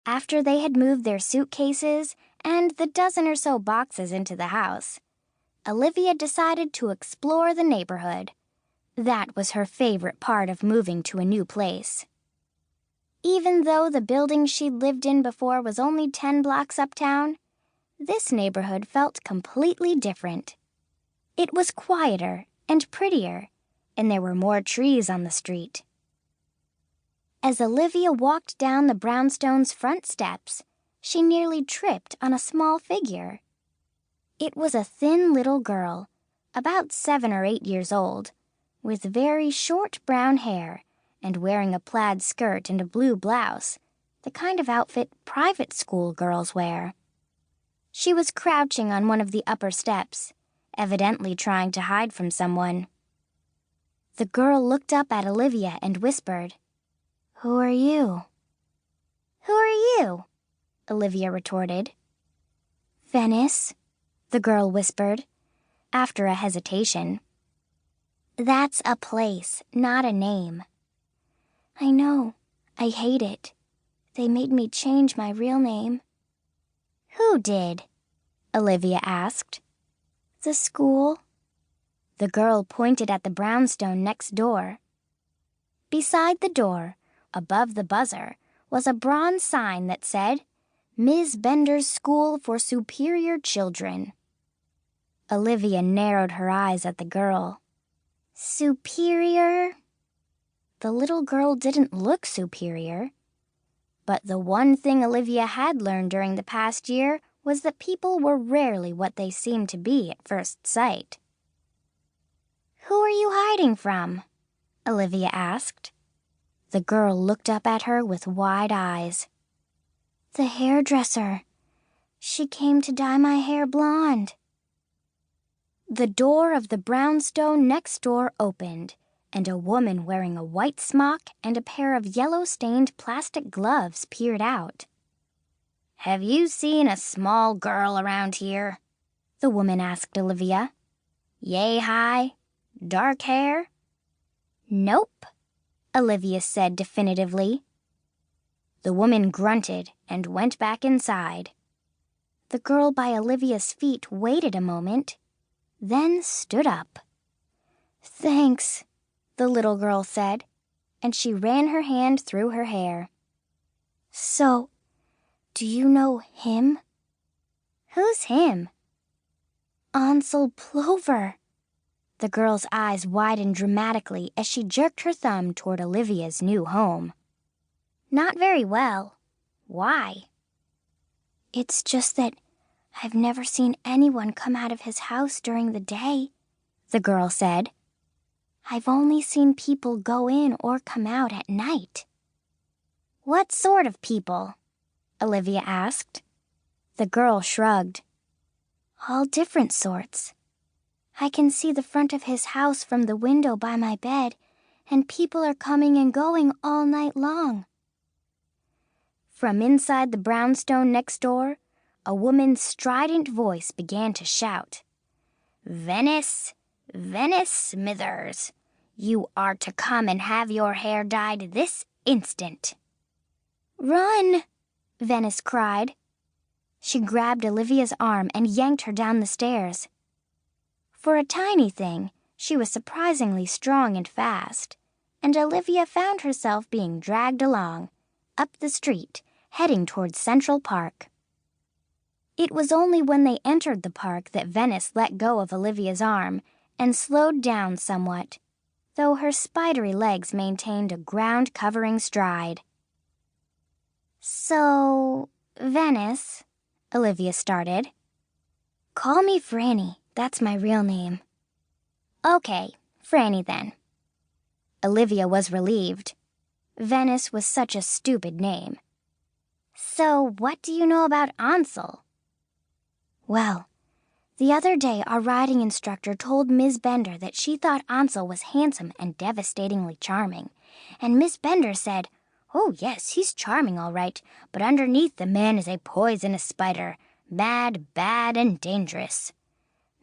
After they had moved their suitcases and the dozen or so boxes into the house, Olivia decided to explore the neighborhood. That was her favorite part of moving to a new place. Even though the building she'd lived in before was only 10 blocks uptown, this neighborhood felt completely different. It was quieter and prettier, and there were more trees on the street. As Olivia walked down the brownstone's front steps, she nearly tripped on a small figure. It was a thin little girl, about 7 or 8 years old, with very short brown hair and wearing a plaid skirt and a blue blouse, the kind of outfit private school girls wear. She was crouching on one of the upper steps, evidently trying to hide from someone. The girl looked up at Olivia and whispered, "Who are you?" "Who are you?" Olivia retorted. "Venice," the girl whispered, after a hesitation. "That's a place, not a name." "I know. I hate it. They made me change my real name." "Who did?" Olivia asked. "The school." The girl pointed at the brownstone next door. Beside the door, above the buzzer, was a bronze sign that said, "Ms. Bender's School for Superior Children." Olivia narrowed her eyes at the girl. Superior? The little girl didn't look superior. But the one thing Olivia had learned during the past year was that people were rarely what they seemed to be at first sight. "Who are you hiding from?" Olivia asked. The girl looked up at her with wide eyes. "The hairdresser. She came to dye my hair blonde." The door of the brownstone next door opened, and a woman wearing a white smock and a pair of yellow-stained plastic gloves peered out. "Have you seen a small girl around here?" the woman asked Olivia. "Yay high? Dark hair?" "Nope," Olivia said definitively. The woman grunted and went back inside. The girl by Olivia's feet waited a moment, then stood up. "Thanks," the little girl said, and she ran her hand through her hair. "So, do you know him?" "Who's him?" "Ansel Plover." The girl's eyes widened dramatically as she jerked her thumb toward Olivia's new home. "Not very well. Why?" "It's just that I've never seen anyone come out of his house during the day," the girl said. "I've only seen people go in or come out at night." "What sort of people?" Olivia asked. The girl shrugged. "All different sorts. I can see the front of his house from the window by my bed, and people are coming and going all night long." From inside the brownstone next door, a woman's strident voice began to shout, "Venice, Venice Smithers, you are to come and have your hair dyed this instant." "Run!" Venice cried. She grabbed Olivia's arm and yanked her down the stairs. For a tiny thing, she was surprisingly strong and fast, and Olivia found herself being dragged along, up the street, heading towards Central Park. It was only when they entered the park that Venice let go of Olivia's arm and slowed down somewhat, though her spidery legs maintained a ground-covering stride. "So, Venice," Olivia started. "Call me Franny, that's my real name." "Okay, Franny then." Olivia was relieved. Venice was such a stupid name. "So, what do you know about Ansel?" "Well, the other day our riding instructor told Miss Bender that she thought Ansel was handsome and devastatingly charming, and Miss Bender said, 'Oh yes, he's charming all right, but underneath the man is a poisonous spider, mad, bad, and dangerous.'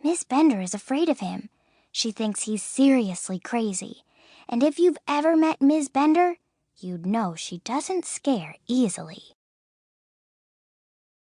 Miss Bender is afraid of him. She thinks he's seriously crazy, and if you've ever met Miss Bender, you'd know she doesn't scare easily."